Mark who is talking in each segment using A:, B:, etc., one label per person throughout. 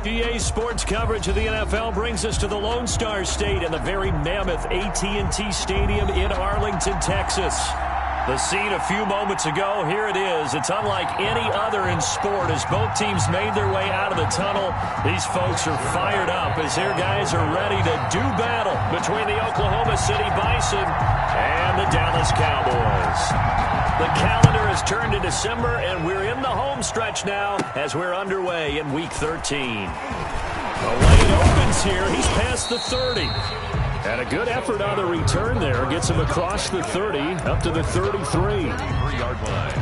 A: EA Sports coverage of the NFL brings us to the Lone Star State and the very mammoth AT&T Stadium in Arlington, Texas. The scene a few moments ago, here it is. It's unlike any other in sport as both teams made their way out of the tunnel. These folks are fired up as their guys are ready to do battle between the Oklahoma City Bison and the Dallas Cowboys. The calendar has turned to December, and we're in the home stretch now as we're underway in Week 13. The lane opens here. He's past the 30. And a good effort on the return there. Gets him across the 30, up to the 33.
B: 3-yard line.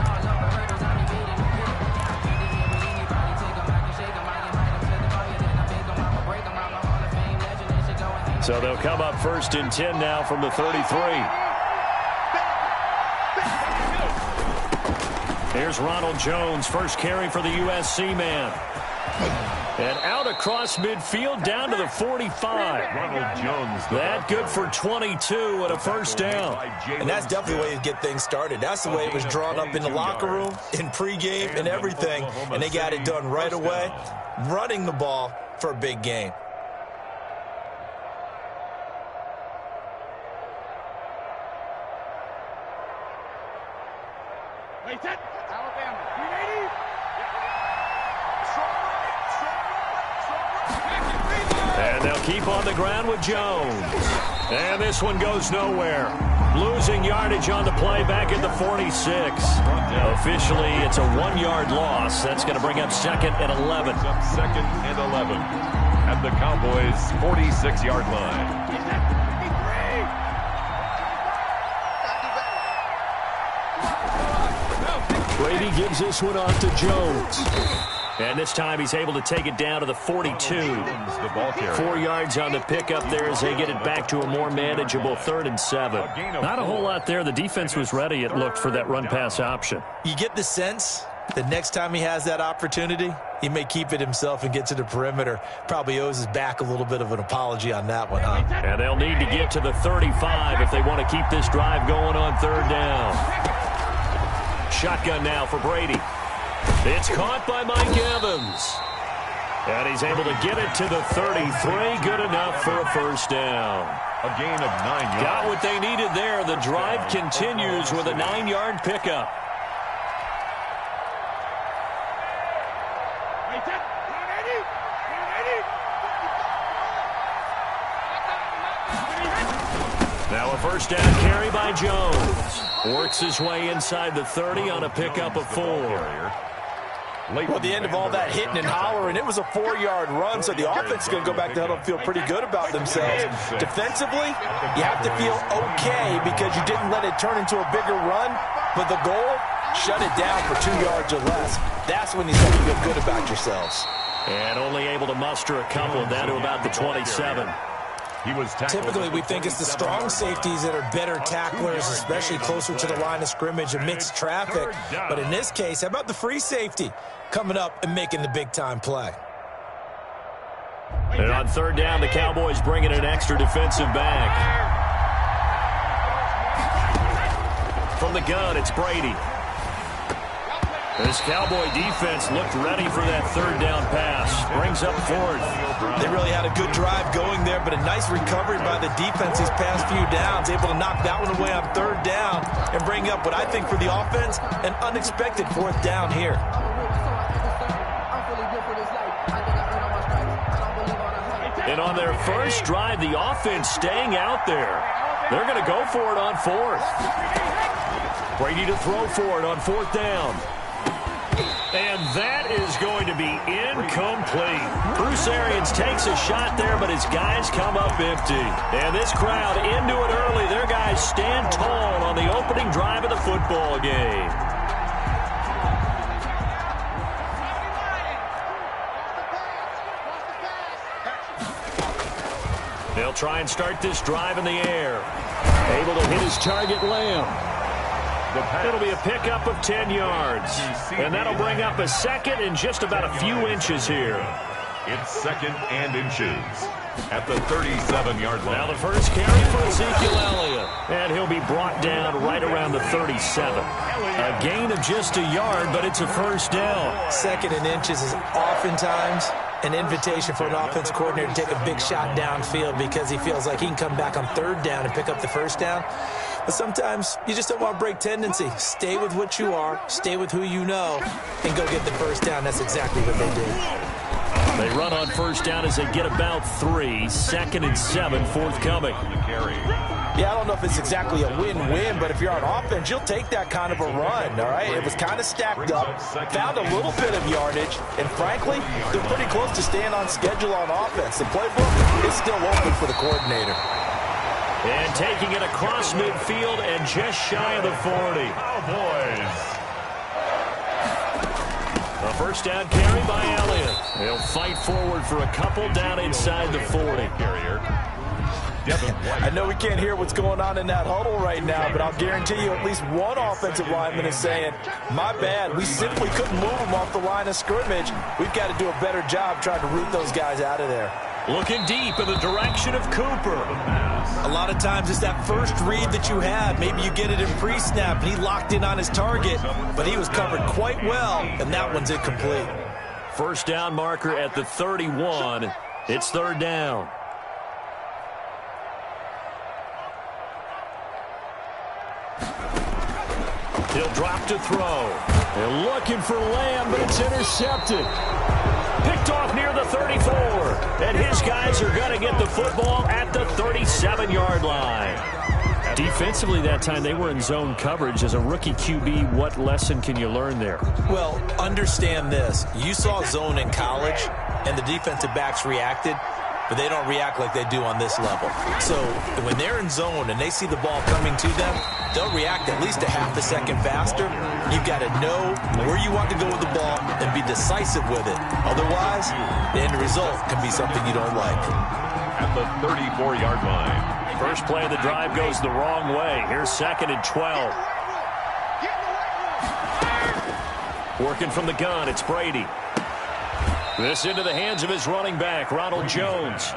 A: So they'll come up first and 10 now from the 33. Here's Ronald Jones, first carry for the USC man. And out across midfield down to the 45.
B: Ronald Jones.
A: That good for 22 and a first down.
C: And that's definitely the way to get things started. That's the way it was drawn up in the locker room, in pregame, and everything. And they got it done right away, running the ball for a big gain.
A: And they'll keep on the ground with Jones. And this one goes nowhere. Losing yardage on the play back at the 46. Officially, it's a 1-yard loss. That's going to bring up second and 11.
B: Second and 11 at the Cowboys' 46-yard line.
A: Brady gives this one off to Jones. And this time he's able to take it down to the 42. 4 yards on the pickup there as they get it back to a more manageable 3rd and 7. Not a whole lot there. The defense was ready, it looked, for that run-pass option.
C: You get the sense that next time he has that opportunity, he may keep it himself and get to the perimeter. Probably owes his back a little bit of an apology on that one, huh?
A: And they'll need to get to the 35 if they want to keep this drive going on 3rd down. Shotgun now for Brady. It's caught by Mike Evans. And he's able to get it to the 33. Good enough for a first down.
B: A gain of 9 yards.
A: Got what they needed there. The drive continues with a 9-yard pickup. Now a first down carry by Jones. Works his way inside the 30 on a pickup of 4.
C: Well, at the end of all that hitting and hollering, it was a 4-yard run, so the offense is going to go back to huddle and feel pretty good about themselves. Defensively, you have to feel okay because you didn't let it turn into a bigger run, but the goal, shut it down for 2 yards or less. That's when you start to feel good about yourselves.
A: And only able to muster a couple down to about the 27.
C: Typically, we think it's the strong safeties that are better tacklers, especially closer to the line of scrimmage amidst traffic. But in this case, how about the free safety coming up and making the big-time play?
A: And on 3rd down, the Cowboys bring in an extra defensive back. From the gun, it's Brady. This Cowboy defense looked ready for that 3rd down pass. Brings up 4th.
C: They really had a good drive going there, but a nice recovery by the defense these past few downs. Able to knock that one away on 3rd down and bring up what I think for the offense, an unexpected 4th down here.
A: And on their first drive, the offense staying out there. They're going to go for it on 4th. Brady to throw for it on 4th down. And that is going to be incomplete. Bruce Arians takes a shot there, but his guys come up empty. And this crowd into it early. Their guys stand tall on the opening drive of the football game. They'll try and start this drive in the air. Able to hit his target, Lamb. It'll be a pickup of 10 yards. And that'll bring up a second and just about a few inches here.
B: It's 2nd and inches at the 37-yard line.
A: Now the first carry for Ezekiel Elliott. And he'll be brought down right around the 37. A gain of just a yard, but it's a first down.
C: 2nd and inches is oftentimes an invitation for an offense coordinator to take a big shot downfield because he feels like he can come back on third down and pick up the first down. But sometimes you just don't want to break tendency. Stay with what you are, stay with who you know, and go get the first down. That's exactly what they did.
A: They run on first down as they get about 3. 2nd and 7 forthcoming.
C: Yeah, I don't know if it's exactly a win-win, but if you're on offense, you'll take that kind of a run, all right? It was kind of stacked up, found a little bit of yardage, and frankly, they're pretty close to staying on schedule on offense. The playbook is still open for the coordinator.
A: And taking it across midfield and just shy of the 40.
B: Cowboys.
A: A first down carry by Elliott. He'll fight forward for a couple down inside the 40.
C: I know we can't hear what's going on in that huddle right now, but I'll guarantee you at least one offensive lineman is saying, my bad, we simply couldn't move them off the line of scrimmage. We've got to do a better job trying to root those guys out of there.
A: Looking deep in the direction of Cooper.
C: A lot of times it's that first read that you had. Maybe you get it in pre-snap, and he locked in on his target, but he was covered quite well, and that one's incomplete.
A: First down marker at the 31. It's third down. He'll drop to throw. They're looking for Lamb, but it's intercepted. Picked off near the 34. And his guys are going to get the football at the 37-yard line. Defensively that time, they were in zone coverage. As a rookie QB, what lesson can you learn there?
C: Well, understand this. You saw zone in college, and the defensive backs reacted, but they don't react like they do on this level. So when they're in zone and they see the ball coming to them, they'll react at least a half a second faster. You've got to know where you want to go with the ball and be decisive with it. Otherwise, the end result can be something you don't like.
B: At the 34-yard line.
A: First play of the drive goes the wrong way. Here's 2nd and 12. Working from the gun, it's Brady. This into the hands of his running back, Ronald Jones.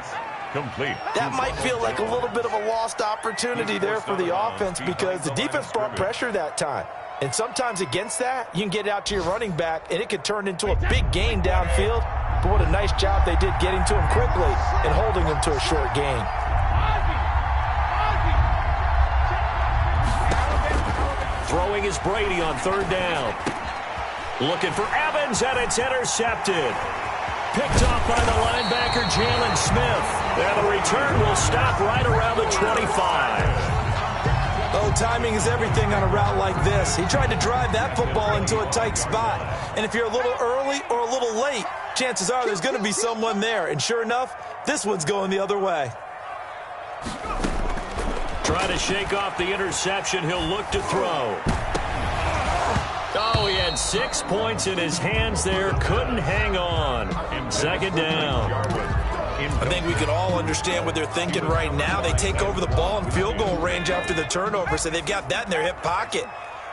B: Complete.
C: That might feel like a little bit of a lost opportunity there for the offense because the defense brought pressure that time. And sometimes against that, you can get out to your running back, and it could turn into a big gain downfield. But what a nice job they did getting to him quickly and holding him to a short gain.
A: Throwing is Brady on third down. Looking for Evans, and it's intercepted. Picked off by the linebacker, Jalen Smith. And the return will stop right around the 25.
C: Oh, timing is everything on a route like this. He tried to drive that football into a tight spot. And if you're a little early or a little late, chances are there's going to be someone there. And sure enough, this one's going the other way.
A: Trying to shake off the interception. He'll look to throw. Oh, he had 6 points in his hands there. Couldn't hang on. 2nd down.
C: I think we can all understand what they're thinking right now. They take over the ball in field goal range after the turnover, so they've got that in their hip pocket.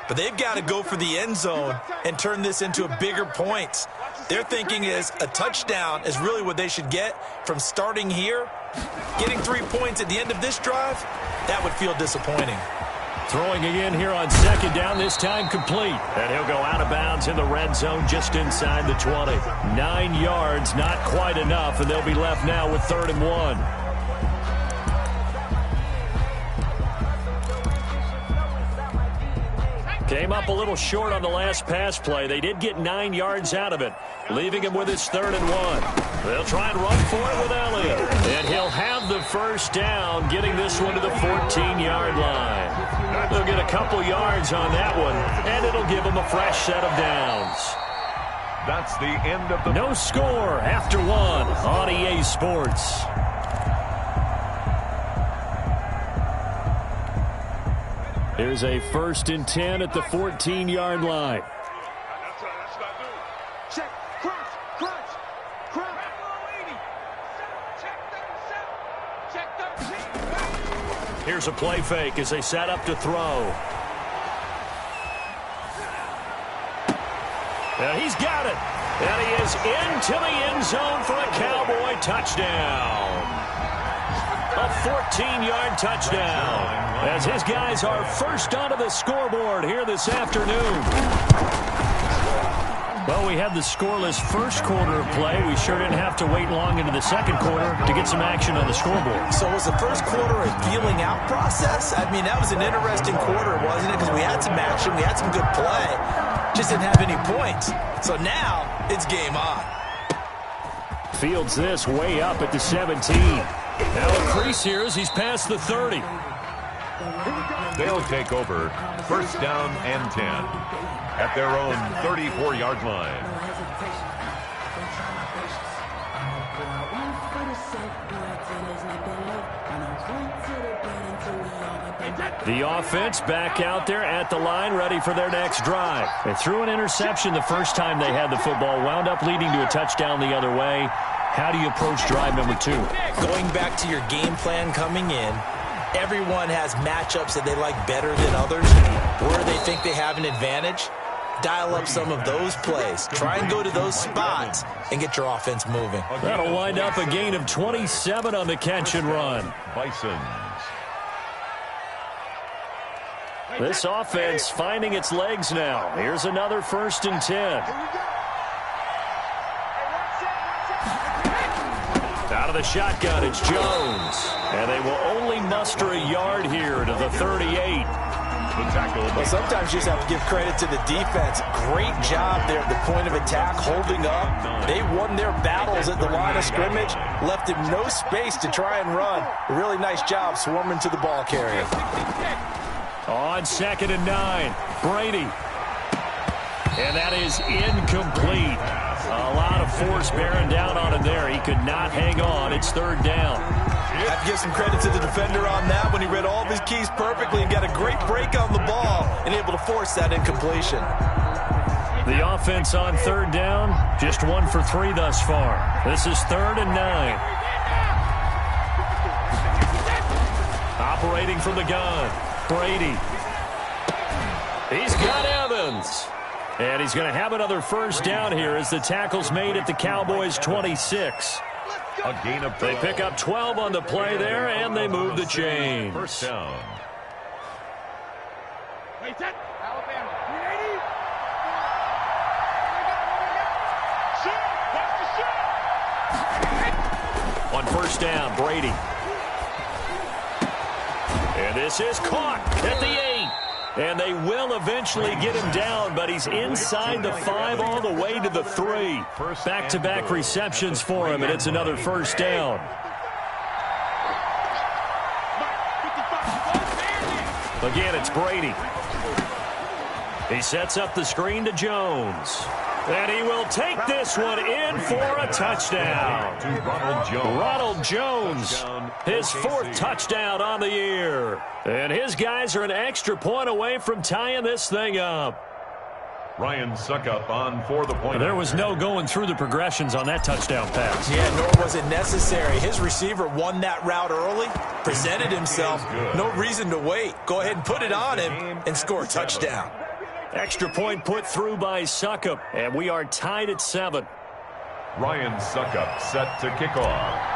C: But they've got to go for the end zone and turn this into a bigger points. Their thinking is a touchdown is really what they should get from starting here. Getting 3 points at the end of this drive, that would feel disappointing.
A: Throwing again here on 2nd down, this time complete. And he'll go out of bounds in the red zone just inside the 20. 9 yards, not quite enough, and they'll be left now with 3rd and 1. Came up a little short on the last pass play. They did get 9 yards out of it, leaving him with his 3rd and 1. They'll try and run for it with Elliott. And he'll have the first down, getting this one to the 14-yard line. They'll get a couple yards on that one, and it'll give them a fresh set of downs.
B: That's the end of the...
A: No score after 1 on EA Sports. Here's a 1st and 10 at the 14-yard line. Here's a play fake as they set up to throw. And he's got it. And he is into the end zone for a Cowboy touchdown. A 14-yard touchdown as his guys are first onto the scoreboard here this afternoon. Well, we had the scoreless first quarter of play. We sure didn't have to wait long into the second quarter to get some action on the scoreboard.
C: So was the first quarter a feeling out process? I mean, that was an interesting quarter, wasn't it? Because we had some action, we had some good play, just didn't have any points. So now it's game on.
A: Fields this way up at the 17. Now a crease here as he's past the 30.
B: They'll take over first down and 10 at their own 34-yard line.
A: The offense back out there at the line, ready for their next drive. They threw an interception the first time they had the football, wound up leading to a touchdown the other way. How do you approach drive number 2?
C: Going back to your game plan coming in, everyone has matchups that they like better than others. Where they think they have an advantage, dial up some of those plays. Try and go to those spots and get your offense moving.
A: That'll wind up a gain of 27 on the catch and run.
B: Bisons.
A: This offense finding its legs now. Here's another 1st and 10. Out of the shotgun, it's Jones. And they will only muster a yard here to the 38.
C: Well, sometimes you just have to give credit to the defense. Great job there at the point of attack, holding up. They won their battles at the line of scrimmage, left him no space to try and run. A really nice job swarming to the ball carrier.
A: On 2nd and 9, Brady. And that is incomplete. A lot of force bearing down on him there. He could not hang on. It's 3rd down.
C: I have to give some credit to the defender on that when he read all of his keys perfectly and got a great break on the ball and able to force that incompletion.
A: The offense on 3rd down, just 1 for 3 thus far. This is 3rd and 9. Operating from the gun, Brady. He's got Evans. And he's going to have another 1st down here as the tackle's made at the Cowboys' 26.
B: A gain of 12.
A: They pick up 12 on the play there, and they move the chains.
B: 1st down.
D: Alabama, 380.
A: On 1st down, Brady. And this is caught at the 8. And they will eventually get him down, but he's inside the 5 all the way to the 3. Back-to-back receptions for him, and it's another 1st down. Again, it's Brady. He sets up the screen to Jones. And he will take this one in for a touchdown.
B: To
A: Ronald Jones, his 4th touchdown on the year. And his guys are an extra point away from tying this thing up.
B: Ryan Suckup on for the point.
A: There was no going through the progressions on that touchdown pass.
C: Yeah, nor was it necessary. His receiver won that route early, presented himself. No reason to wait. Go ahead and put it on him and score a touchdown.
A: Extra point put through by Suckup, and we are tied at 7.
B: Ryan Suckup set to kick off.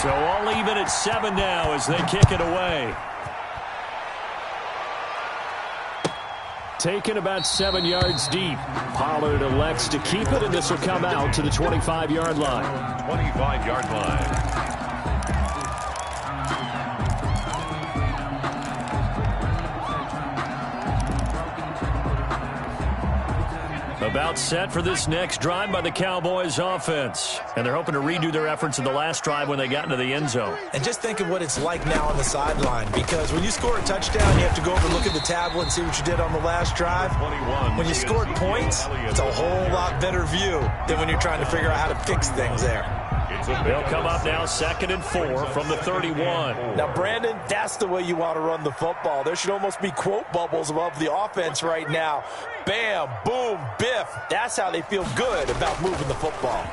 A: So all even at 7 now as they kick it away. Taken about 7 yards deep. Pollard elects to keep it, and this will come out to the 25-yard line.
B: 25-yard line.
A: About set for this next drive by the Cowboys offense. And they're hoping to redo their efforts in the last drive when they got into the end zone.
C: And just think of what it's like now on the sideline, because when you score a touchdown, you have to go over and look at the tablet and see what you did on the last drive. When you scored points, it's a whole lot better view than when you're trying to figure out how to fix things there.
A: They'll come up now 2nd and 4 from the 31.
C: Now, Brandon, that's the way you want to run the football. There should almost be quote bubbles above the offense right now. Bam, boom, biff. That's how they feel good about moving the football.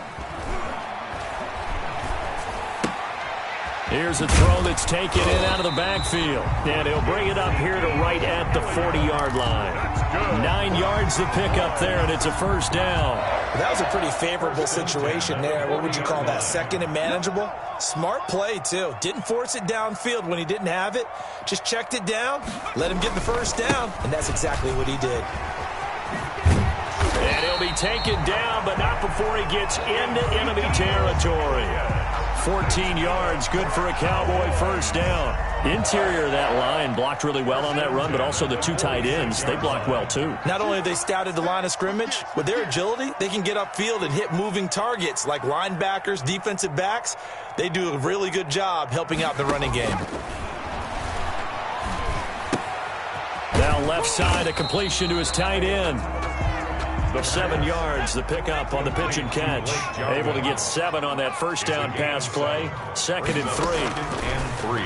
A: Here's a throw that's taken in out of the backfield. And he'll bring it up here to right at the 40-yard line. 9 yards to pick up there, and it's a 1st down.
C: That was a pretty favorable situation there. What would you call that? 2nd and manageable? Smart play, too. Didn't force it downfield when he didn't have it. Just checked it down, let him get the 1st down, and that's exactly what he did.
A: And he'll be taken down, but not before he gets into enemy territory. 14 yards, good for a Cowboy first down. Interior of that line blocked really well on that run, but also the two tight ends, they blocked well too.
C: Not only have they scouted the line of scrimmage, with their agility, they can get upfield and hit moving targets like linebackers, defensive backs. They do a really good job helping out the running game.
A: Now left side, a completion to his tight end. 7 yards, the pickup on the pitch and catch. Able to get 7 on that first down pass play. 2nd and 3.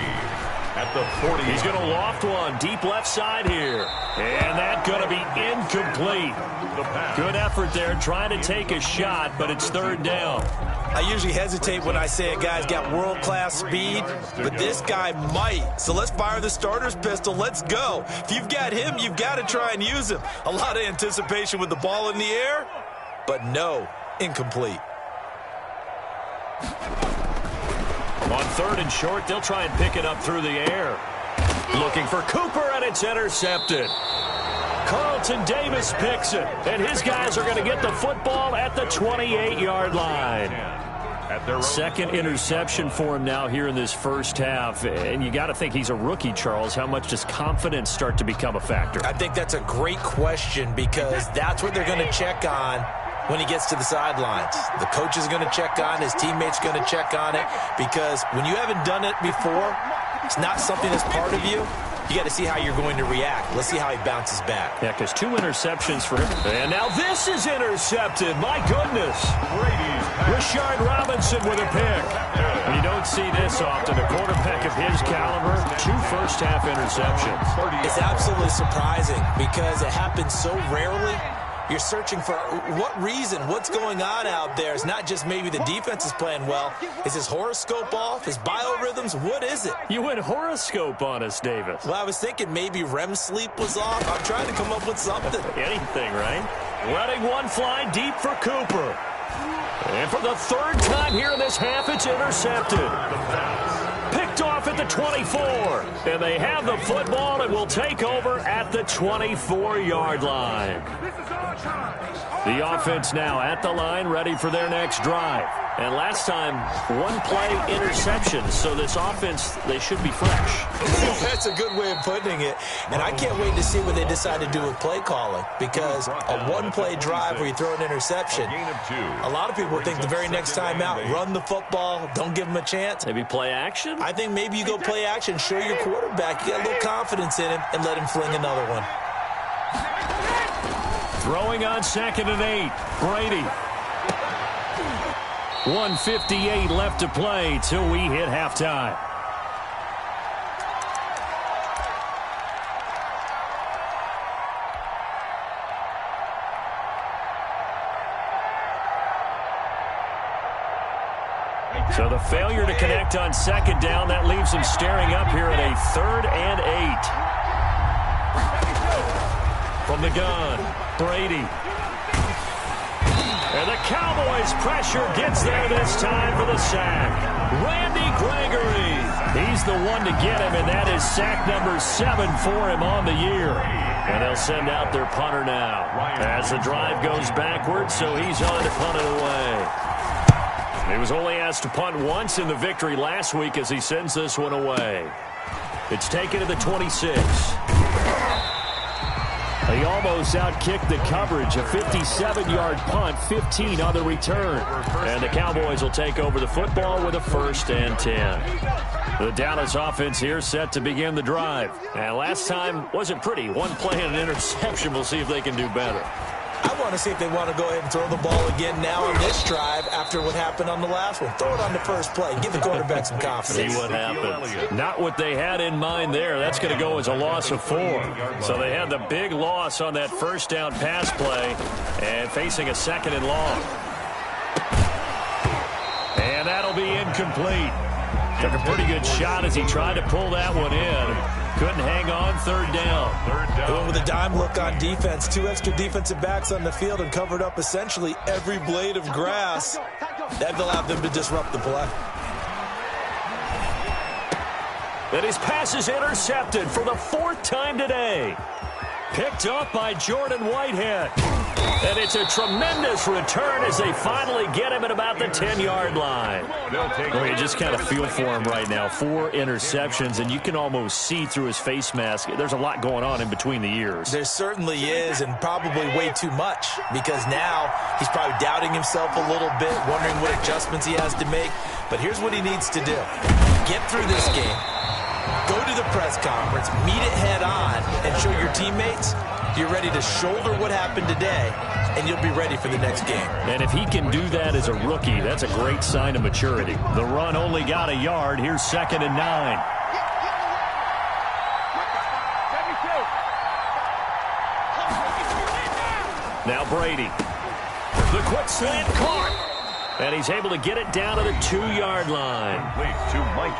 B: At the 40.
A: He's going to loft one deep left side here. And that's going to be incomplete. Good effort there trying to take a shot, but it's 3rd down.
C: I usually hesitate when I say a guy's got world-class speed, but this guy might. So let's fire the starter's pistol. Let's go. If you've got him, you've got to try and use him. A lot of anticipation with the ball in the air, but no, incomplete.
A: On 3rd and short, they'll try and pick it up through the air. Looking for Cooper, and it's intercepted. Carlton Davis picks it, and his guys are going to get the football at the 28-yard line. 2nd interception for him now here in this first half. And you got to think he's a rookie, Charles. How much does confidence start to become a factor?
C: I think that's a great question because that's what they're going to check on when he gets to the sidelines. The coach is going to check on, his teammates going to check on it, because when you haven't done it before, it's not something that's part of you. You got to see how you're going to react. Let's see how he bounces back.
A: Yeah, because 2 interceptions for him. And now this is intercepted. My goodness. Rashard Robinson with a pick. You don't see this often. A quarterback of his caliber, 2 first-half interceptions.
C: It's absolutely surprising because it happens so rarely. You're searching for what reason, what's going on out there. It's not just maybe the defense is playing well. Is his horoscope off? His biorhythms? What is it?
A: You went horoscope on us, Davis.
C: Well, I was thinking maybe REM sleep was off. I'm trying to come up with something.
A: Anything, right? Letting one fly deep for Cooper. And for the 3rd time here in this half, it's intercepted. Picked off at the 24. And they have the football and will take over at the 24-yard line. The offense now at the line, ready for their next drive. And last time, 1-play interception. So this offense, they should be fresh.
C: That's a good way of putting it. And I can't wait to see what they decide to do with play calling. Because a 1-play drive where you throw an interception, a lot of people think the very next time out, run the football, don't give them a chance.
A: Maybe play action?
C: I think maybe you go play action, show your quarterback, you got a little confidence in him, and let him fling another one.
A: Throwing on 2nd and 8. Brady. 1:58 left to play till we hit halftime. So the failure to connect on 2nd down, that leaves him staring up here at a 3rd and 8. From the gun, Brady. And the Cowboys' pressure gets there this time for the sack. Randy Gregory. He's the one to get him, and that is sack number 7 for him on the year. And they'll send out their punter now as the drive goes backwards, so he's on to punt it away. He was only asked to punt once in the victory last week as he sends this one away. It's taken to the 26. He almost outkicked the coverage. A 57-yard punt, 15 on the return. And the Cowboys will take over the football with a 1st and 10. The Dallas offense here set to begin the drive. And last time wasn't pretty. 1 play and an interception. We'll see if they can do better.
C: I want to see if they want to go ahead and throw the ball again now on this drive after what happened on the last one. Throw it on the first play. Give the quarterback some confidence.
A: See what happens. Not what they had in mind there. That's going to go as a loss of 4. So they had the big loss on that first down pass play and facing a 2nd and long. And that'll be incomplete. Took a pretty good shot as he tried to pull that one in. Couldn't hang on. 3rd down.
C: Going with a dime look on defense. 2 extra defensive backs on the field and covered up essentially every blade of grass. That will allow them to disrupt the play.
A: That his pass is intercepted for the 4th time today. Picked up by Jordan Whitehead. And it's a tremendous return as they finally get him at about the 10-yard line. Well, you just kind of feel for him right now. 4 interceptions, and you can almost see through his face mask. There's a lot going on in between the ears.
C: There certainly is, and probably way too much, because now he's probably doubting himself a little bit, wondering what adjustments he has to make. But here's what he needs to do. Get through this game, go to the press conference, meet it head on, and show your teammates you're ready to shoulder what happened today, and you'll be ready for the next game.
A: And if he can do that as a rookie, that's a great sign of maturity. The run only got a yard. Here's 2nd and 9. Now Brady. The quick slant caught. And he's able to get it down to the 2-yard line.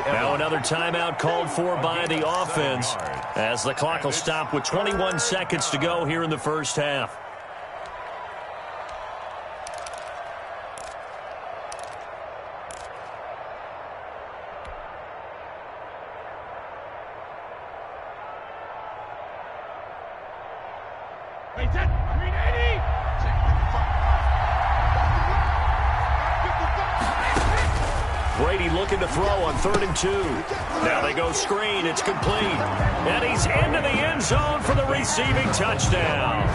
A: Now another timeout called for by the offense as the clock will stop with 21 seconds to go here in the first half. Brady looking to throw on 3rd and 2. Now they go screen. It's complete. And he's into the end zone for the receiving touchdown.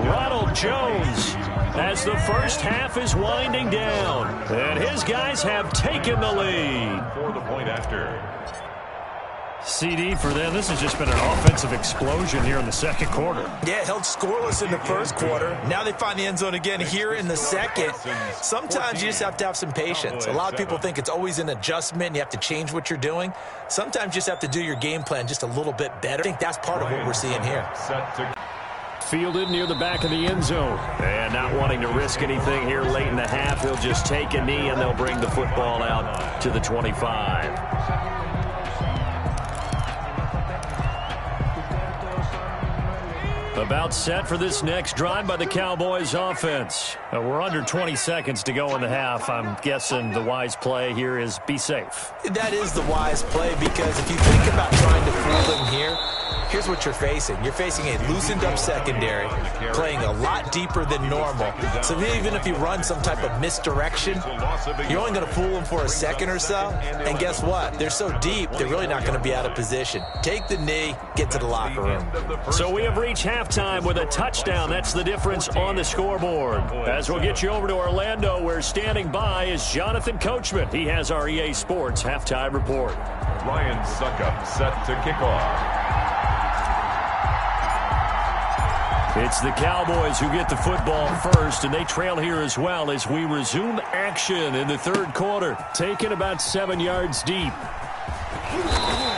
A: Ronald Jones as the first half is winding down. And his guys have taken the lead.
B: For the point after.
A: CD for them. This has just been an offensive explosion here in the second quarter.
C: Yeah, held scoreless in the first quarter. Now they find the end zone again here in the second. Sometimes you just have to have some patience. A lot of people think it's always an adjustment and you have to change what you're doing. Sometimes you just have to do your game plan just a little bit better. I think that's part of what we're seeing here.
A: Fielded near the back of the end zone. And not wanting to risk anything here late in the half, he'll just take a knee and they'll bring the football out to the 25. About set for this next drive by the Cowboys offense. We're under 20 seconds to go in the half. I'm guessing the wise play here is be safe.
C: That is the wise play, because if you think about trying to fool them here, here's what you're facing. You're facing a loosened up secondary, playing a lot deeper than normal. So even if you run some type of misdirection, you're only going to fool them for a second or so. And guess what? They're so deep, they're really not going to be out of position. Take the knee, get to the locker room.
A: So we have reached halftime with a touchdown. That's the difference on the scoreboard. As we'll get you over to Orlando, where standing by is Jonathan Coachman. He has our EA Sports halftime report.
B: Ryan Suckup set to kick off.
A: It's the Cowboys who get the football first, and they trail here as well as we resume action in the third quarter, taken about 7 yards deep.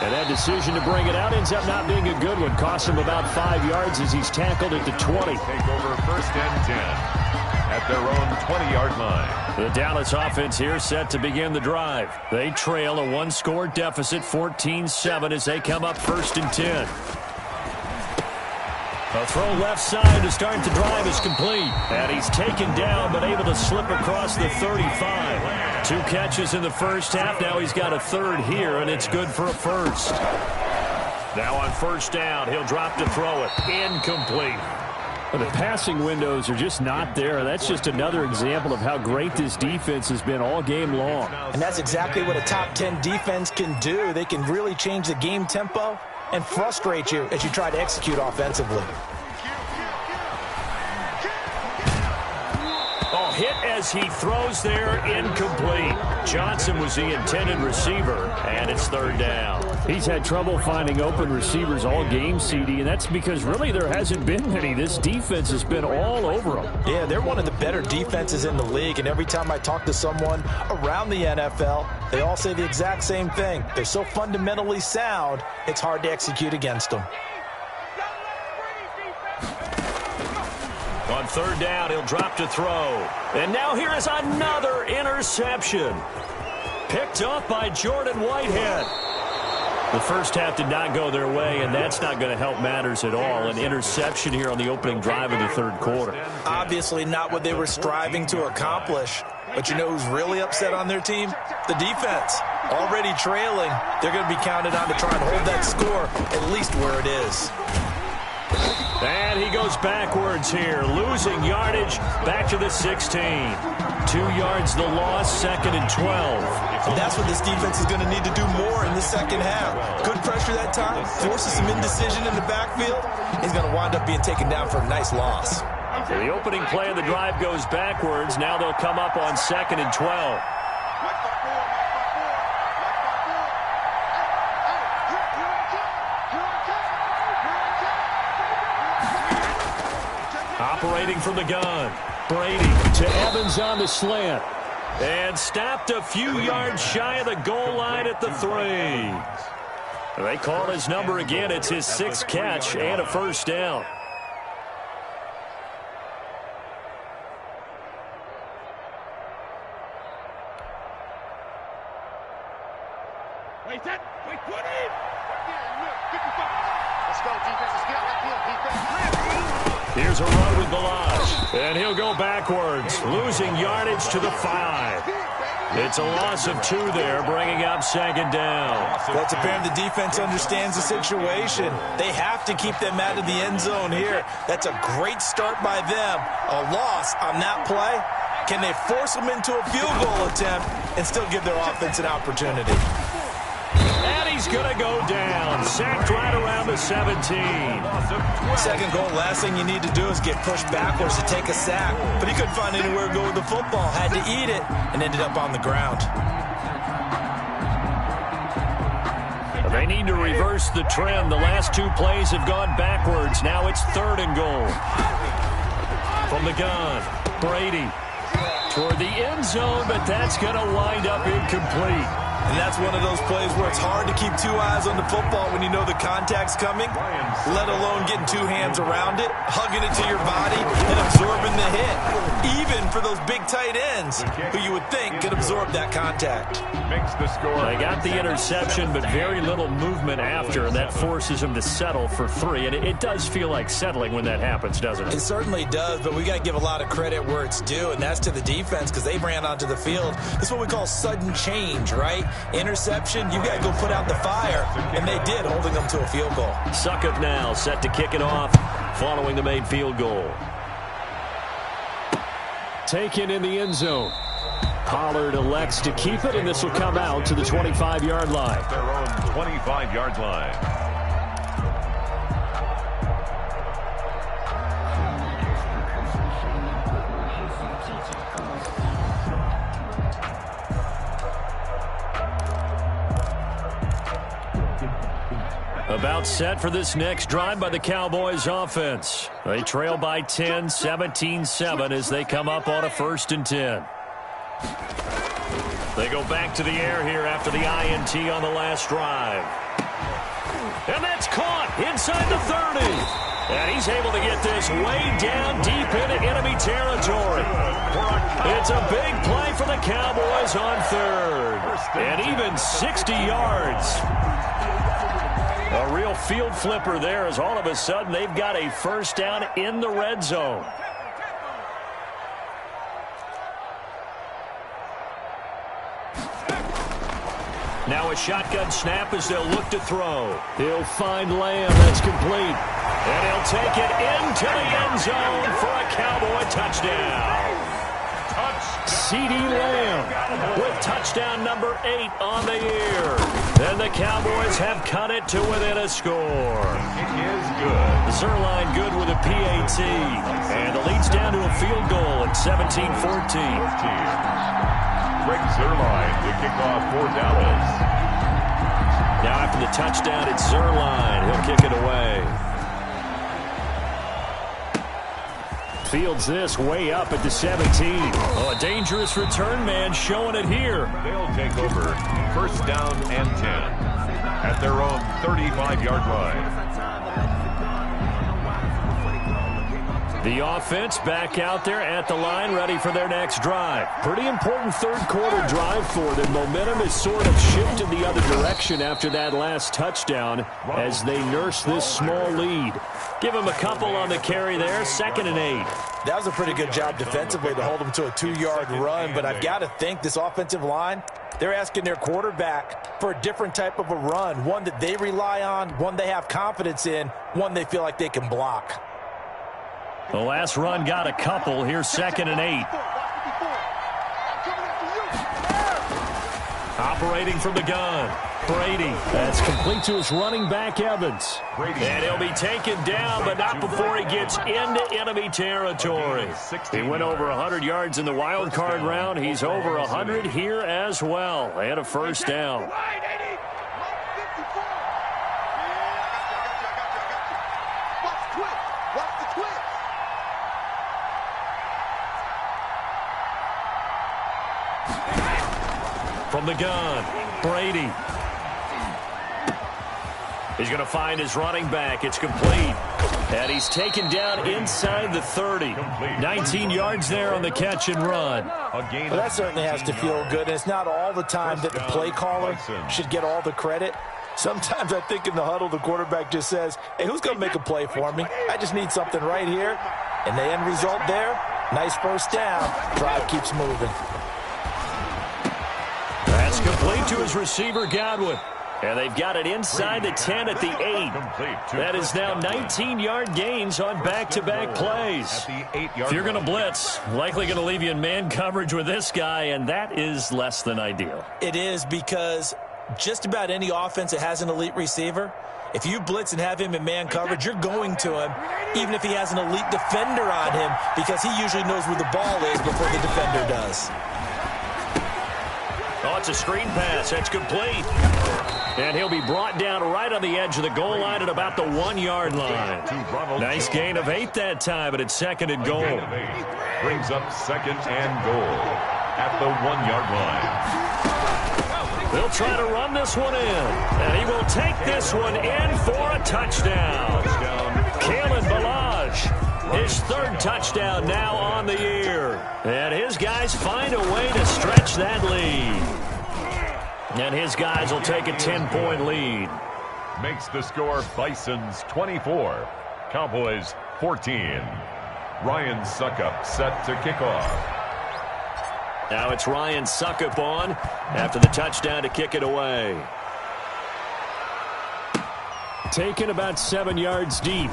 A: And that decision to bring it out ends up not being a good one. Cost him about 5 yards as he's tackled at the 20.
B: Take over 1st and 10 at their own 20-yard line.
A: The Dallas offense here set to begin the drive. They trail a 1-score deficit, 14-7, as they come up 1st and 10. A throw left side to start the drive is complete. And he's taken down but able to slip across the 35. 2 catches in the first half. Now he's got a 3rd here, and it's good for a 1st. Now on 1st down, he'll drop to throw it. Incomplete. Well, the passing windows are just not there. That's just another example of how great this defense has been all game long.
C: And that's exactly what a top 10 defense can do. They can really change the game tempo and frustrate you as you try to execute offensively.
A: Oh, hit as he throws there, incomplete. Johnson was the intended receiver, and it's 3rd down.
E: He's had trouble finding open receivers all game, CD, and that's because really there hasn't been many. This defense has been all over them.
C: Yeah, they're one of the better defenses in the league, and every time I talk to someone around the NFL, they all say the exact same thing. They're so fundamentally sound, it's hard to execute against them.
A: On 3rd down, he'll drop to throw. And now here is another interception. Picked up by Jordan Whitehead. The first half did not go their way, and that's not going to help matters at all. An interception here on the opening drive of the third quarter.
C: Obviously not what they were striving to accomplish. But you know who's really upset on their team? The defense. Already trailing. They're going to be counted on to try and hold that score at least where it is.
A: And he goes backwards here, losing yardage back to the 16. 2 yards the loss, 2nd and 12.
C: That's what this defense is going to need to do more in the second half. Good pressure that time, forces some indecision in the backfield. He's going to wind up being taken down for a nice loss.
A: So the opening play of the drive goes backwards. Now they'll come up on 2nd and 12. Operating from the gun. Brady to Evans on the slant. And stopped a few yards shy of the goal line at the 3. They call his number again. It's his 6th catch and a first down.
D: Wait, set. Wait, put in. Let's go, defense. Let's get out that field, defense.
A: Here's a run with Balaj. And he'll go backwards, losing yardage to the 5. It's a loss of 2 there, bringing up 2nd down.
C: Well, it's apparent the defense understands the situation. They have to keep them out of the end zone here. That's a great start by them. A loss on that play. Can they force them into a field goal attempt and still give their offense an opportunity?
A: And he's going to go down. Sacked right around the 17.
C: Second goal, last thing you need to do is get pushed backwards to take a sack. But he couldn't find anywhere to go with the football. Had to eat it and ended up on the ground.
A: They need to reverse the trend. The last 2 plays have gone backwards. Now it's 3rd and goal. From the gun, Brady toward the end zone, but that's going to wind up incomplete.
C: And that's one of those plays where it's hard to keep 2 eyes on the football when you know the contact's coming, let alone getting 2 hands around it, hugging it to your body, and absorbing the hit. Even for those big tight ends, who you would think could absorb that contact.
B: Makes the score.
A: They got the interception, but very little movement after, and that forces them to settle for 3. And it does feel like settling when that happens, doesn't it?
C: It certainly does, but we got to give a lot of credit where it's due, and that's to the defense because they ran onto the field. This is what we call sudden change, right? Interception, you got to go put out the fire, and they did, holding them to a field goal.
A: Suckup now set to kick it off following the made field goal. Taken in the end zone. Pollard elects to keep it, and this will come out to the 25-yard line.
B: Their own 25-yard line.
A: About set for this next drive by the Cowboys offense. They trail by 10, 17-7 as they come up on a 1st and 10. They go back to the air here after the INT on the last drive. And that's caught inside the 30. And he's able to get this way down deep into enemy territory. It's a big play for the Cowboys on 3rd. And even 60 yards. A real field flipper there as all of a sudden they've got a first down in the red zone. Now a shotgun snap as they'll look to throw. He'll find Lamb. That's complete. And he'll take it into the end zone for a Cowboy touchdown. CeeDee Lamb with touchdown number 8 on the year. And the Cowboys have cut it to within a score.
B: It is good.
A: Zerline good with a PAT. And the lead's down to a field goal at 17-14.
B: Greg Zerline to kick off for Dallas.
A: Now after the touchdown, it's Zerline. He'll kick it away. Fields this way up at the 17. Oh, a dangerous return man showing it here.
B: They'll take over 1st down and 10 at their own 35-yard line.
A: The offense back out there at the line, ready for their next drive. Pretty important 3rd quarter drive for them. Momentum has sort of shifted the other direction after that last touchdown as they nurse this small lead. Give him a couple on the carry there, 2nd and 8.
C: That was a pretty good job defensively to hold him to a 2-yard run, but I've got to think this offensive line, they're asking their quarterback for a different type of a run, one that they rely on, one they have confidence in, one they feel like they can block.
A: The last run got a couple. Here's 2nd and 8. Operating from the gun, Brady. That's complete to his running back, Evans. And he'll be taken down, but not before he gets into enemy territory. He went over 100 yards in the wild card round. He's over 100 here as well. And a first down. From the gun, Brady. He's going to find his running back. It's complete. And he's taken down inside the 30. 19 yards there on the catch and run.
C: Well, that certainly has to feel good. And it's not all the time that the play caller should get all the credit. Sometimes I think in the huddle, the quarterback just says, hey, who's going to make a play for me? I just need something right here. And the end result there, nice first down. Drive keeps moving.
A: That's complete to his receiver, Godwin. And they've got it inside the 10 at the 8. That is now 19-yard gains on back-to-back plays. If you're going to blitz, likely going to leave you in man coverage with this guy, and that is less than ideal.
C: It is, because just about any offense that has an elite receiver, if you blitz and have him in man coverage, you're going to him, even if he has an elite defender on him, because he usually knows where the ball is before the defender does.
A: Oh, it's a screen pass. That's complete. And he'll be brought down right on the edge of the goal line at about the 1-yard line. Nice gain of 8 that time, but it's 2nd and goal.
B: Brings up 2nd and goal at the 1-yard line.
A: They'll try to run this one in. And he will take this one in for a touchdown. Kalen Ballage, his 3rd touchdown now on the year. And his guys find a way to stretch that lead. And his guys will take a 10-point lead.
B: Makes the score Bisons 24, Cowboys 14. Ryan Suckup set to kick off.
A: Now it's Ryan Suckup on after the touchdown to kick it away. Taken about 7 yards deep.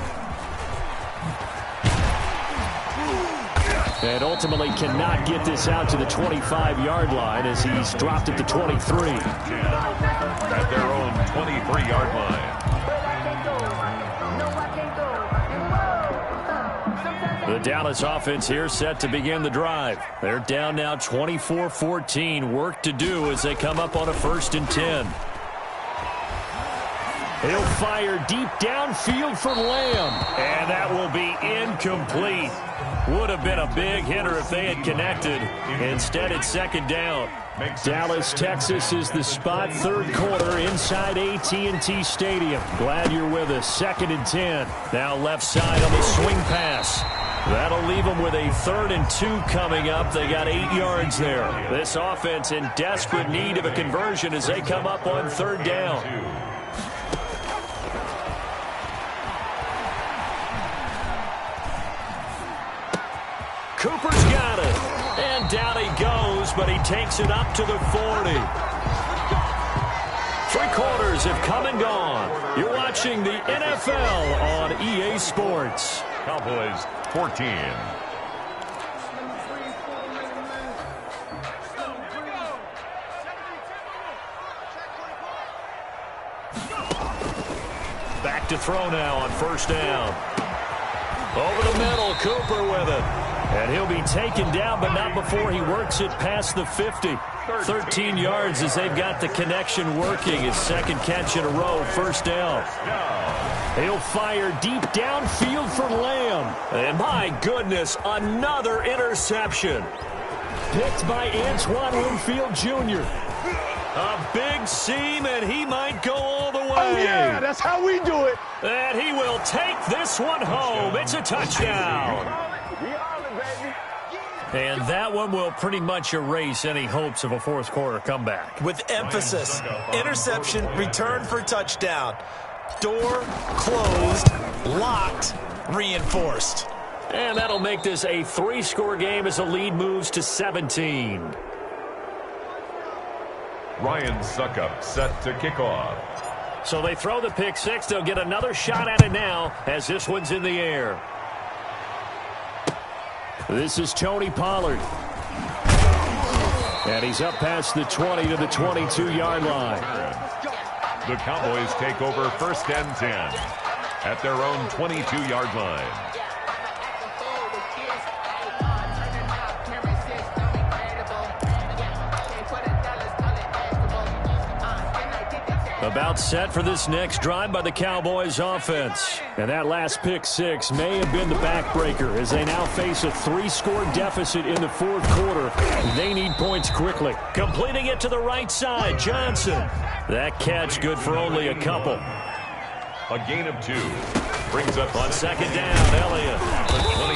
A: And ultimately cannot get this out to the 25-yard line as he's dropped at the 23.
B: At their own 23-yard line.
A: The Dallas offense here set to begin the drive. They're down now 24-14. Work to do as they come up on a 1st and 10. He'll fire deep downfield for Lamb. And that will be incomplete. Would have been a big hitter if they had connected. Instead, it's 2nd down. Dallas, Texas is the spot. 3rd quarter inside AT&T Stadium. Glad you're with us. 2nd and 10. Now left side on the swing pass. That'll leave them with a 3rd and 2 coming up. They got 8 yards there. This offense in desperate need of a conversion as they come up on 3rd down. Cooper's got it. And down he goes, but he takes it up to the 40. 3 quarters have come and gone. You're watching the NFL on EA Sports.
B: Cowboys 14.
A: Back to throw now on 1st down. Over the middle, Cooper with it. And he'll be taken down, but not before he works it past the 50. 13 yards as they've got the connection working. His 2nd catch in a row, 1st down. He'll fire deep downfield for Lamb. And my goodness, another interception. Picked by Antoine Winfield Jr. A big seam, and he might go all the way.
D: Oh, yeah, that's how we do it.
A: And he will take this one home. It's a touchdown. And that one will pretty much erase any hopes of a 4th quarter comeback.
C: With emphasis, interception, return for touchdown. Door closed, locked, reinforced.
A: And that'll make this a 3-score game as the lead moves to 17.
B: Ryan Suckup set to kick off.
A: So they throw the pick six. They'll get another shot at it now as this one's in the air. This is Tony Pollard. And he's up past the 20 to the 22-yard line.
B: The Cowboys take over 1st and 10 at their own 22-yard line.
A: About set for this next drive by the Cowboys offense. And that last pick six may have been the backbreaker as they now face a 3-score deficit in the 4th quarter. They need points quickly. Completing it to the right side, Johnson. That catch good for only a couple.
B: A gain of 2. Brings up
A: on 2nd down, Elliott.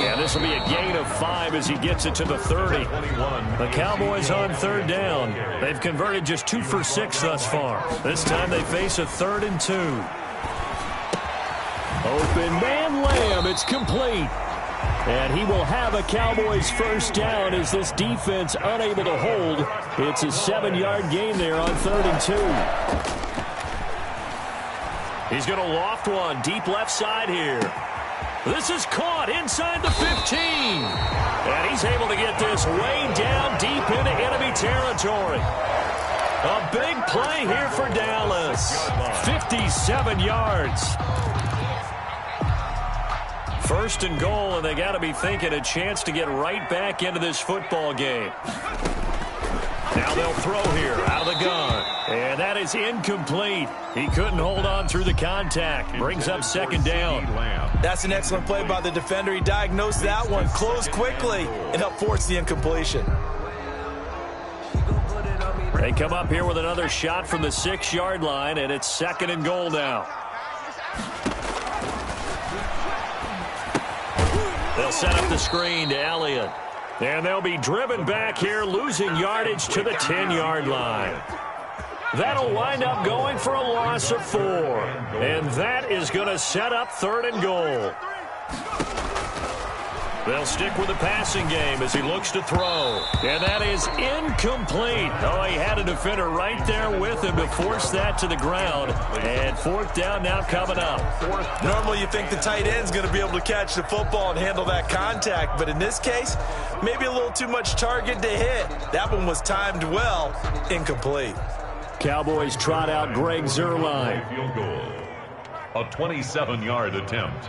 A: And this will be a gain of 5 as he gets it to the 30. The Cowboys on 3rd down. They've converted just 2 for 6 thus far. This time they face a 3rd and 2. Open man Lamb. It's complete. And he will have a Cowboys 1st down as this defense unable to hold. It's a 7-yard gain there on 3rd and 2. He's going to loft one deep left side here. This is caught inside the 15. And he's able to get this way down deep into enemy territory. A big play here for Dallas. 57 yards. 1st and goal, and they got to be thinking a chance to get right back into this football game. Now they'll throw here out of the gun. And that is incomplete. He couldn't hold on through the contact. Brings up 2nd down.
C: That's an excellent play by the defender. He diagnosed that one, closed quickly, and helped force the incompletion.
A: They come up here with another shot from the 6-yard line, and it's 2nd and goal now. They'll set up the screen to Elliott. And they'll be driven back here, losing yardage to the 10-yard line. That'll wind up going for a loss of 4. And that is going to set up 3rd and goal. They'll stick with the passing game as he looks to throw. And that is incomplete. Oh, he had a defender right there with him to force that to the ground. And 4th down now coming up.
C: Normally you think the tight end's going to be able to catch the football and handle that contact. But in this case, maybe a little too much target to hit. That one was timed well. Incomplete.
A: Cowboys trot out Greg Zuerlein.
B: Field goal. A 27-yard attempt.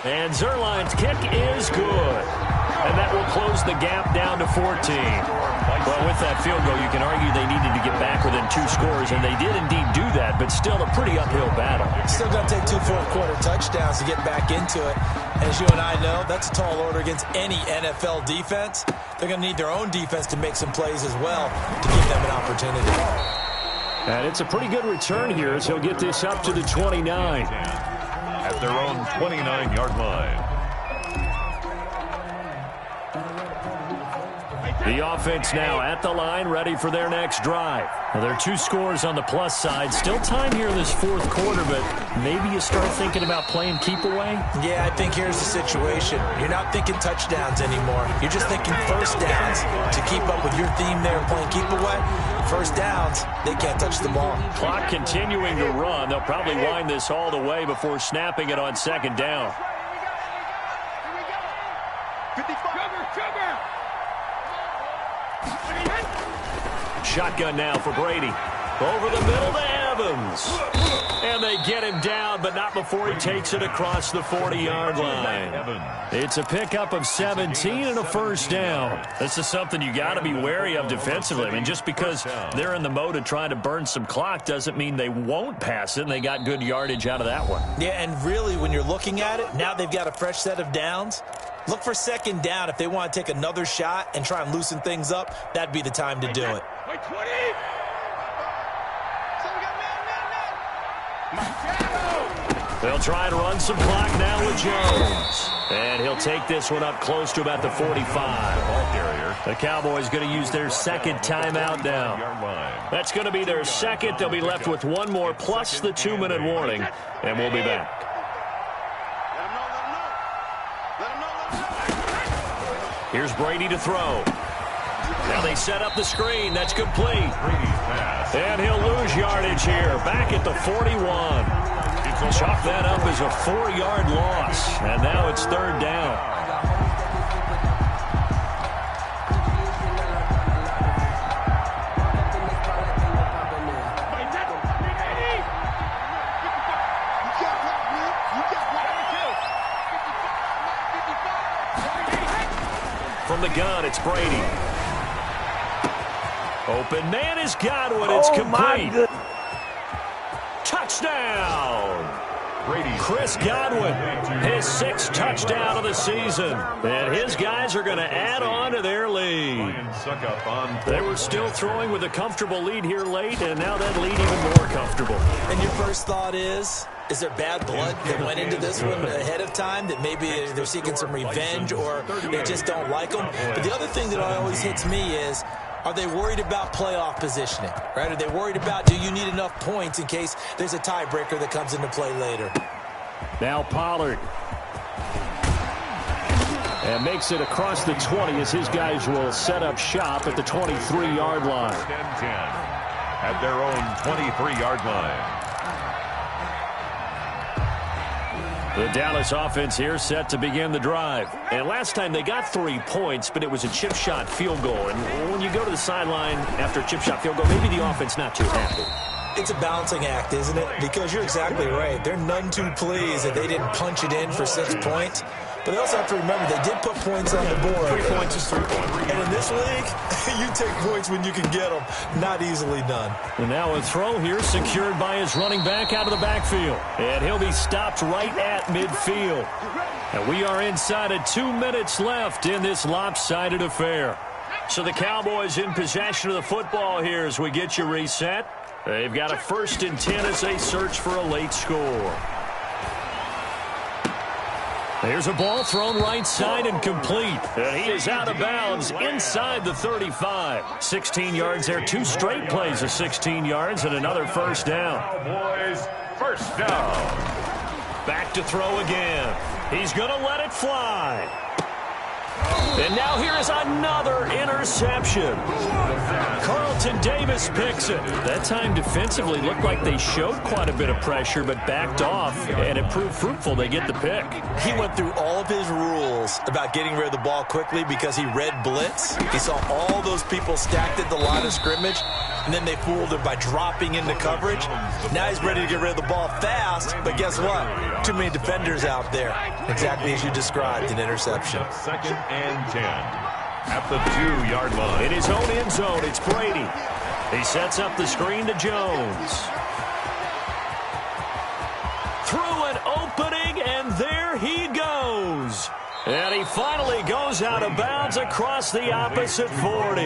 A: And Zuerlein's kick is good. And that will close the gap down to 14. Well, with that field goal, you can argue they needed to get back within 2 scores, and they did indeed do that, but still a pretty uphill battle.
C: Still going to take 2 fourth-quarter touchdowns to get back into it. As you and I know, that's a tall order against any NFL defense. They're going to need their own defense to make some plays as well to give them an opportunity.
A: And it's a pretty good return here as he'll get this up to the 29.
B: At their own 29-yard line.
A: The offense now at the line, ready for their next drive. Well, there are 2 scores on the plus side. Still time here in this 4th quarter, but maybe you start thinking about playing keep away?
C: Yeah, I think here's the situation. You're not thinking touchdowns anymore. You're just thinking 1st downs. To keep up with your theme there, playing keep away, 1st downs, they can't touch the ball.
A: Clock continuing to run. They'll probably wind this all the way before snapping it on 2nd down. Shotgun now for Brady. Over the middle to Evans. And they get him down, but not before he takes it across the 40-yard line. It's a pickup of 17 and a 1st down. This is something you got to be wary of defensively. I mean, just because they're in the mode of trying to burn some clock doesn't mean they won't pass it, and they got good yardage out of that one.
C: Yeah, and really, when you're looking at it, now they've got a fresh set of downs. Look for 2nd down. If they want to take another shot and try and loosen things up, that'd be the time to do it.
A: They'll try and run some clock now with Jones. And he'll take this one up close to about the 45. The Cowboys going to use their second timeout now. That's going to be their second. They'll be left with one more plus the 2-minute warning. And we'll be back. Here's Brady to throw. Now they set up the screen. That's complete. And he'll lose yardage here. Back at the 41. Chalk that up as a 4-yard loss. And now it's third down. From the gun, it's Brady. Open man is Godwin. It's complete. Touchdown! Chris Godwin, his 6th touchdown of the season. And his guys are going to add on to their lead. They were still throwing with a comfortable lead here late, and now that lead even more comfortable.
C: And your first thought is there bad blood that went into this one ahead of time, that maybe they're seeking some revenge or they just don't like them? But the other thing that always hits me is, are they worried about playoff positioning, right? Are they worried about, do you need enough points in case there's a tiebreaker that comes into play later?
E: Now Pollard. And makes it across the 20 as his guys will set up shop at the 23-yard line.
B: 10-10 at their own 23-yard line.
A: The Dallas offense here set to begin the drive. And last time they got 3 points, but it was a chip shot field goal. And when you go to the sideline after a chip shot field goal, maybe the offense not too happy.
C: It's a balancing act, isn't it? Because you're exactly right. They're none too pleased that they didn't punch it in for 6 points. But they also have to remember they did put points on the board.
A: 3 points is 3 points.
C: And in this league, you take points when you can get them. Not easily done.
A: And now a throw here secured by his running back out of the backfield. And he'll be stopped right at midfield. And we are inside of 2 minutes left in this lopsided affair. So the Cowboys in possession of the football here as we get you reset. They've got a 1st and 10 as they search for a late score. There's a ball thrown right side and complete. And he is out of bounds inside the 35. 16 yards there. 2 straight plays of 16 yards and another first down.
B: Cowboys, first down.
A: Back to throw again. He's going to let it fly. And now here is another interception. Carlton Davis picks it. That time defensively looked like they showed quite a bit of pressure but backed off, and it proved fruitful. They get the pick.
C: He went through all of his rules about getting rid of the ball quickly because he read blitz. He saw all those people stacked at the line of scrimmage, and then they fooled him by dropping into coverage. Now he's ready to get rid of the ball fast, but guess what? Too many defenders out there. Exactly as you described, an interception.
B: 2nd and 10 at the 2-yard line.
A: In his own end zone, it's Brady. He sets up the screen to Jones. Through an opening, and there he goes. And he finally goes out of bounds across the opposite 40.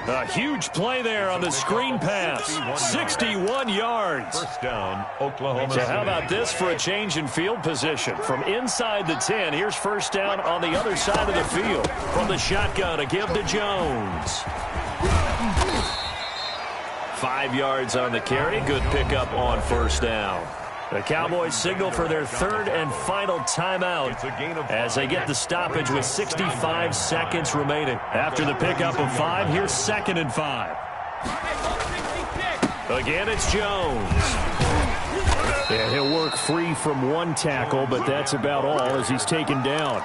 A: A huge play there on the screen pass. 61 yards.
B: First down, Oklahoma
A: So
B: City.
A: how about this for a change in field position? From inside the 10, here's first down on the other side of the field. From the shotgun, a give to Jones. 5 yards on the carry. Good pickup on first down. The Cowboys signal for their 3rd and final timeout as they get the stoppage with 65 seconds remaining. After the pickup of 5, here's 2nd and 5. Again, it's Jones. Yeah, he'll work free from 1 tackle, but that's about all as he's taken down.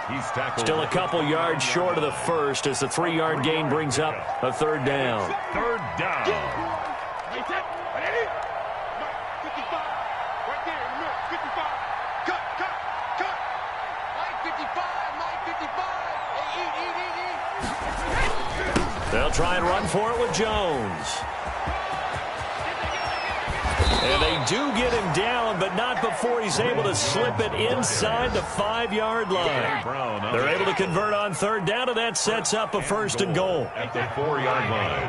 A: Still a couple yards short of the first as the 3-yard gain brings up a 3rd down.
B: 3rd down.
A: They'll try and run for it with Jones. And they do get him down, but not before he's able to slip it inside the 5-yard line. They're able to convert on 3rd down, and that sets up a 1st and goal.
B: At the 4-yard line.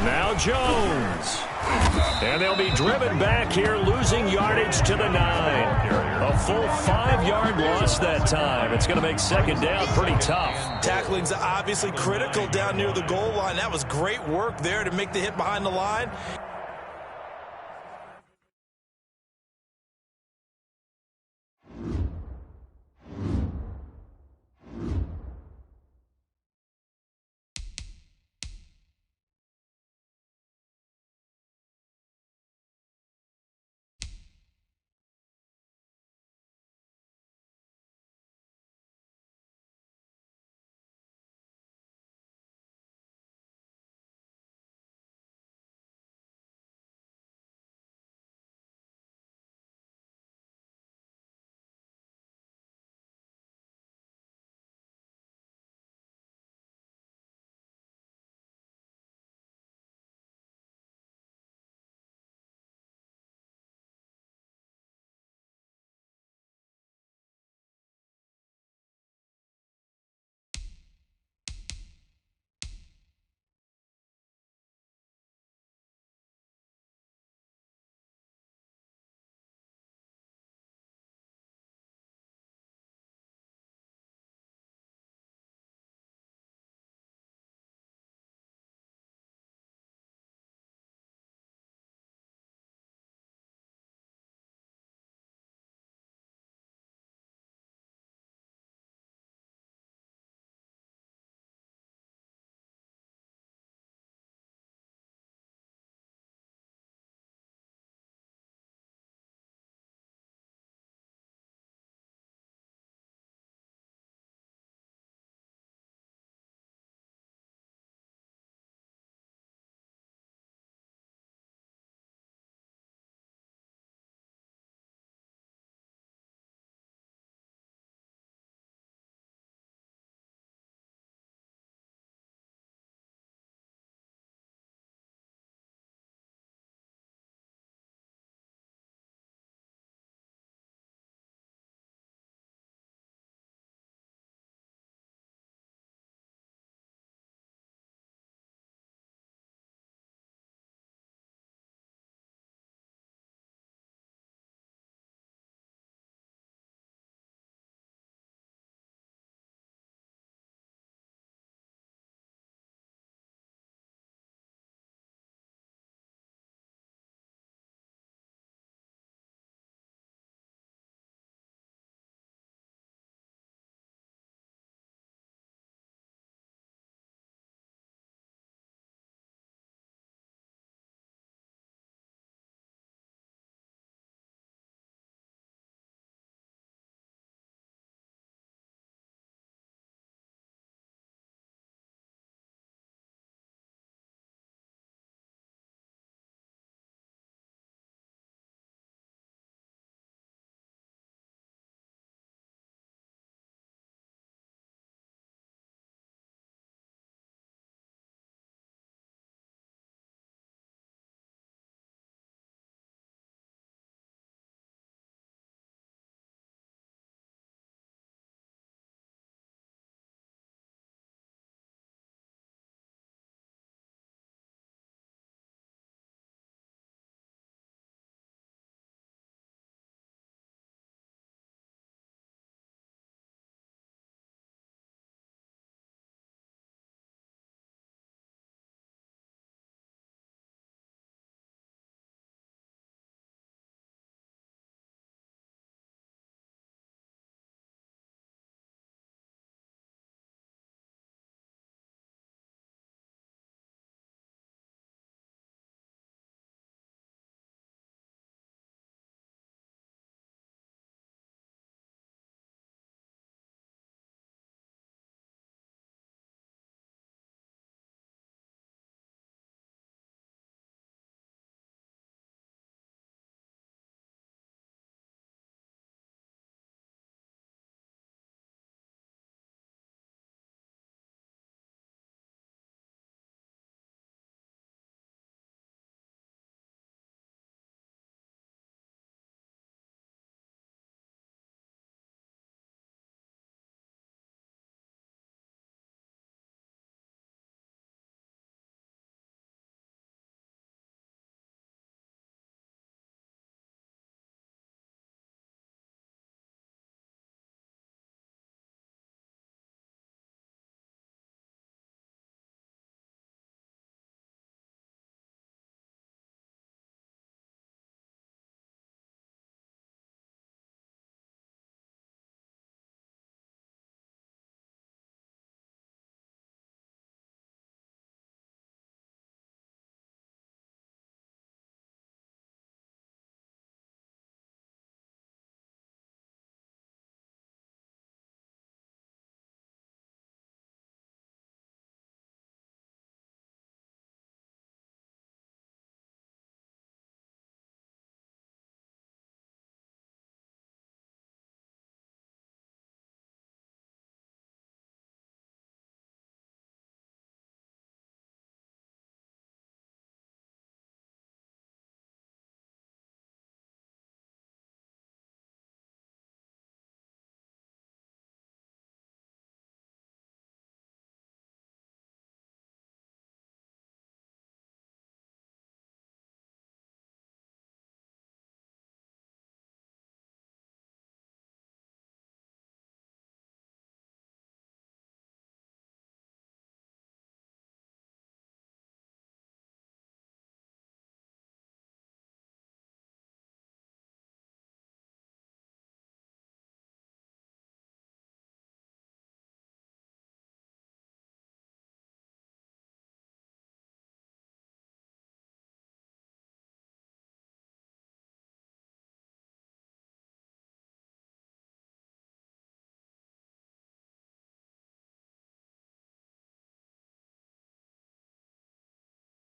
A: Now Jones. And they'll be driven back here, losing yardage to the 9. A full 5-yard loss that time. It's going to make second down pretty tough.
C: Tackling's obviously critical down near the goal line. That was great work there to make the hit behind the line.